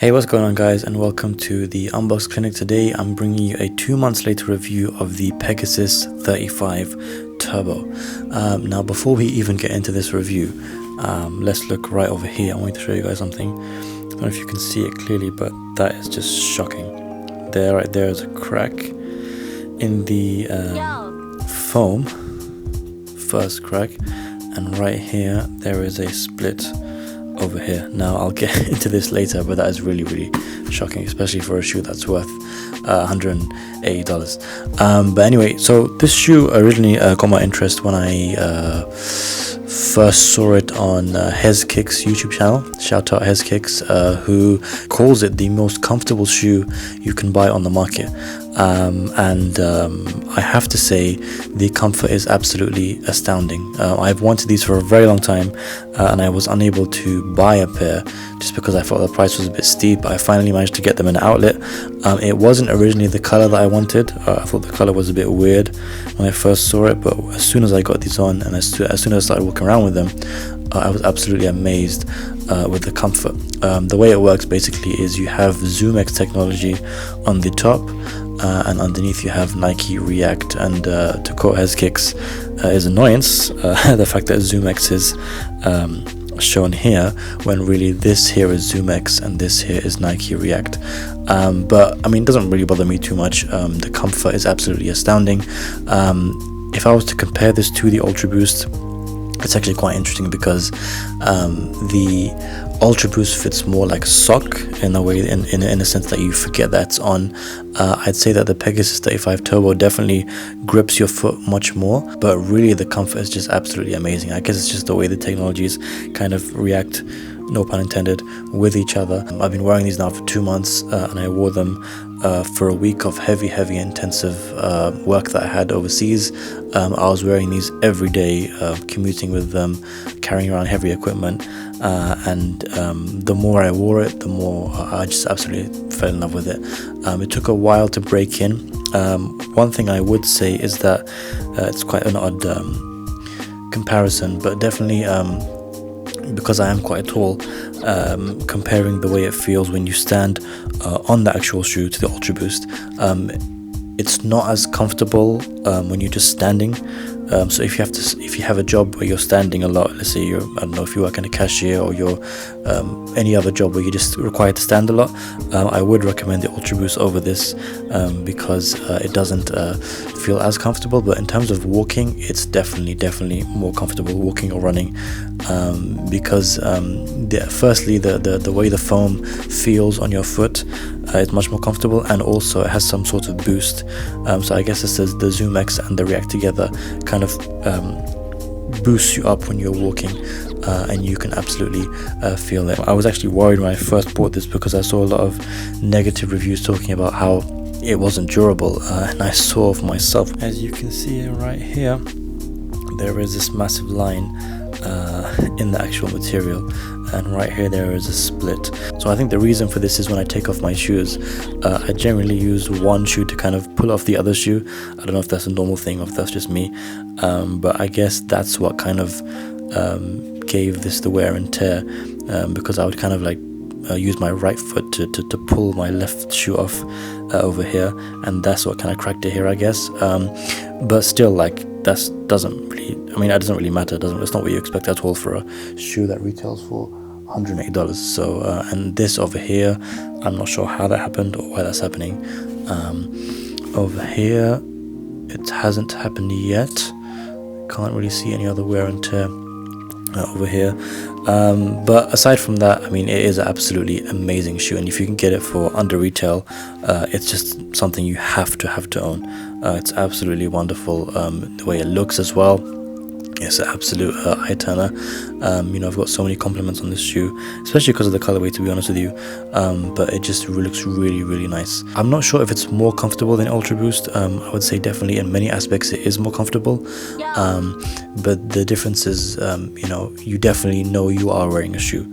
Hey, what's going on guys, and welcome to the Unbox Clinic. Today I'm bringing you a 2 months later review of the Pegasus 35 Turbo. Now before we even get into this review, let's look right over here. I want to show you guys something. I don't know if you can see it clearly, but that is just shocking. There, right there is a crack in the foam, first crack, and right here there is a split over here. Now I'll get into this later, but that is really shocking, especially for a shoe that's worth $180. But anyway, so this shoe originally got my interest when I first saw it on Hez Kicks YouTube channel. Shout out Hez Kicks, who calls it the most comfortable shoe you can buy on the market. I have to say the comfort is absolutely astounding. I've wanted these for a very long time, and I was unable to buy a pair just because I thought the price was a bit steep. I finally managed to get them in an outlet. It wasn't originally the color that I wanted. I thought the color was a bit weird when I first saw it, but as soon as I got these on and as soon as I started walking around with them, I was absolutely amazed with the comfort. The way it works basically is you have ZoomX technology on the top, and underneath you have Nike React, and to quote Hez Kicks, his annoyance, the fact that ZoomX is shown here when really this here is ZoomX and this here is Nike React. But I mean, it doesn't really bother me too much. The comfort is absolutely astounding. If I was to compare this to the Ultra Boost, it's actually quite interesting because the Ultra Boost fits more like a sock in a way, in a sense that you forget that's on. I'd say that the Pegasus 35 Turbo definitely grips your foot much more, but really the comfort is just absolutely amazing. I guess it's just the way the technologies kind of react, no pun intended, with each other. I've been wearing these now for 2 months, and I wore them for a week of heavy intensive work that I had overseas. I was wearing these every day, commuting with them, carrying around heavy equipment, and the more I wore it, the more I just absolutely fell in love with it. It took a while to break in. One thing I would say is that it's quite an odd comparison, but definitely because I am quite tall, comparing the way it feels when you stand on the actual shoe to the Ultra Boost, it's not as comfortable when you're just standing. So if you have a job where you're standing a lot, let's say I don't know if you work in a cashier or you're any other job where you're just required to stand a lot, I would recommend the Ultra Boost over this because it doesn't feel as comfortable. But in terms of walking, it's definitely more comfortable walking or running, because firstly the way the foam feels on your foot is much more comfortable, and also it has some sort of boost. So I guess it says the ZoomX and the React together kind of boosts you up when you're walking, and you can absolutely feel it. I was actually worried when I first bought this because I saw a lot of negative reviews talking about how it wasn't durable, and I saw for myself. As you can see right here, there is this massive line in the actual material, and right here there is a split. So I think the reason for this is when I take off my shoes, I generally use one shoe to kind of pull off the other shoe. I don't know if that's a normal thing or if that's just me, but I guess that's what kind of gave this the wear and tear, because I would kind of like use my right foot to pull my left shoe off over here, and that's what kind of cracked it here, I guess. But still, like, that doesn't really matter. It's not what you expect at all for a shoe that retails for $180. So and this over here, I'm not sure how that happened or why that's happening. Over here, it hasn't happened yet. Can't really see any other wear and tear over here. But aside from that, I mean, it is an absolutely amazing shoe, and if you can get it for under retail, it's just something you have to own. It's absolutely wonderful. The way it looks as well, it's an absolute eye turner. I've got so many compliments on this shoe, especially because of the colorway, to be honest with you. But it just looks really nice. I'm not sure if it's more comfortable than Ultra Boost. I would say definitely in many aspects it is more comfortable. But the difference is, you definitely know you are wearing a shoe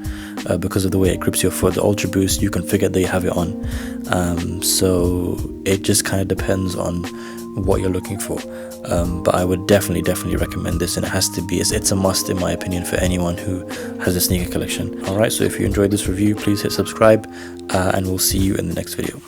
because of the way it grips your foot. The Ultra Boost, you can forget that you have it on. So it just kind of depends on what you're looking for. But I would definitely recommend this, and it has to be, it's a must in my opinion for anyone who has a sneaker collection. Alright, so if you enjoyed this review, please hit subscribe, and we'll see you in the next video.